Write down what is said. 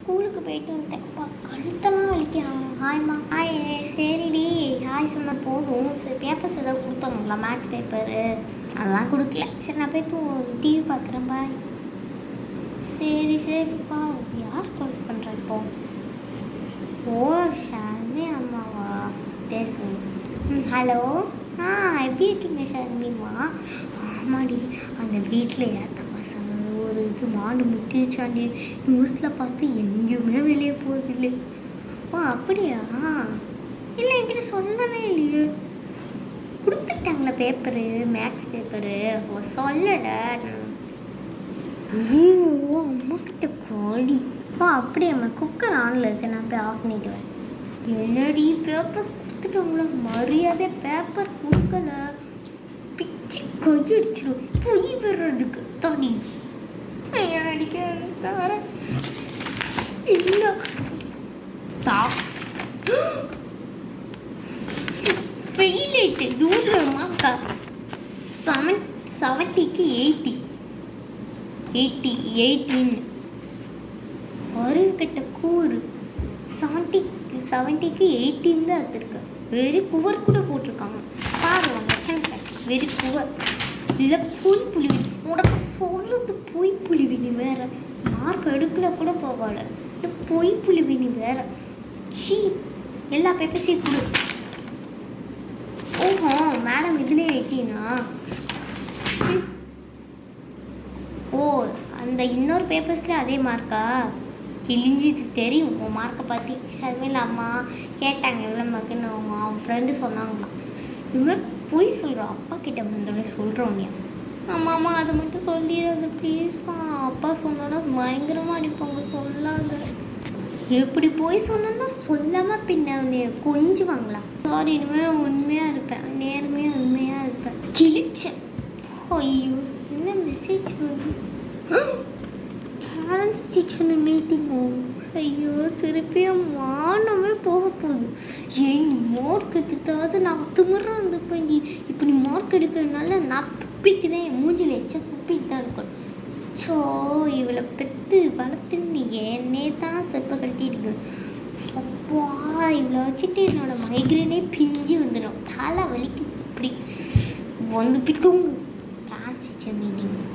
ஸ்கூலுக்கு போயிட்டு வந்துட்டேன். அப்பா கழுத்தெல்லாம் வலிக்கிறான். ஹாய்மா. ஹாய். சரிடி ஹாய் சொன்னால் போதும். சரி பேப்பர்ஸ் ஏதாவது கொடுத்தாங்களா? மேக்ஸ் பேப்பரு அதெல்லாம் கொடுக்கல. சரி நான் போய் இப்போ டிவி பார்க்குறேன். பாய். சரி சரிப்பா. யார் கால் பண்ணுறா இப்போ? ஓ ஷர்மி அம்மாவா? பேசுவோம். ஹலோ. எப்படி இருக்கீங்க ஷர்மிமா? ஆமாடி, அந்த வீட்டில் ஏற்ற பசங்க ஒரு இது மாடு முட்டிச்சாண்டி. நியூஸில் பார்த்து எங்கேயுமே வெளியே போகுதில்லை. ஓ அப்படியா? இல்லை என்கிட்ட சொல்லவே இல்லையே. கொடுத்துட்டாங்களா பேப்பரு, மேக்ஸ் பேப்பரு? ஓ சொல்லடா. ஐயோ அம்மா கிட்ட கோடி. ஓ அப்படியாம்மா, குக்கர் ஆனில் இருக்கு, நான் போய் ஆஃப் பண்ணிட்டு வரேன். என்னடி பேப்பர்ஸ் கொடுத்துட்டாங்களா? மரியாதை பேப்பர் கொடுக்கல பிச்சு கையடிச்சிடும். பொய் வர்றதுக்கு தடி அடிக்க தர இல்லை ஃபெயில் ஆயிட்டு. தூரமாக்கா 70க்கு 80 ஒரு கிட்ட கூறு 70க்கு 18 தான் எடுத்துருக்கு. வெரி புவர் கூட போட்டிருக்காங்க பாரு. லட்சம் வெரி புவர். இல்லை பொய் புலிவி உடம்பு சொல்லுது. பொய் புலிவி நீ வேற. மார்க் எடுக்கல கூட போகல. இல்லை பொய் புலிவி நீ வேற. சி எல்லா பேப்பர்ஸையும் கொடு. ஓஹோ மேடம் இதுலேயே 18ஆ? ஓ அந்த இன்னொரு பேப்பர்ஸ்லேயே அதே மார்க்கா? கிழிஞ்சிது தெரியும் உன் மார்க்கை பார்த்து. ஷர்மிளா அம்மா கேட்டாங்க எவ்வளோ மார்க்குன்னு. அவன் ஃப்ரெண்டு சொன்னாங்களாம். இதுமாதிரி பொய் சொல்கிறான். அப்பா கிட்ட வந்தோடனே சொல்கிறோம். ஆமாம்மா அதை மட்டும் சொல்லிடுறது ப்ளீஸ்மா. அப்பா சொன்னோன்னா பயங்கரமாக அடிப்பாங்க. சொல்லாத. எப்படி போய் சொன்னா சொல்லாமல் பின்ன கொஞ்சுவாங்களா? சாரி, இனிமேல் உண்மையாக இருப்பேன். நேர்மையாக உண்மையாக இருப்பேன். கிழிச்சேன். ஐயோ என்ன மெசேஜ் வருது? பேரண்ட்ஸ் டீச்சர் மீட்டிங்கோ? ஐயோ திருப்பியும் மானமே போக போகுது. ஏன் மார்க் எடுத்துட்டாவது நான் திமிராக இருந்துப்பேன். இப்போ நீ மார்க் எடுக்கிறதுனால நான் துப்பிக்கிறேன். மூஞ்சில் எச்சா துப்பிட்டு தான் இருக்கணும். ஸோ இவளை பெற்று வளர்த்துன்னு என்னே தான் செப்ப கட்டியிருக்கு. அப்பா இவளை வச்சுட்டு என்னோட மைக்ரேனே பிஞ்சு வந்துடும். தலை வலிக்கு இப்படி வந்து பிடிக்கும். Class teacher meeting.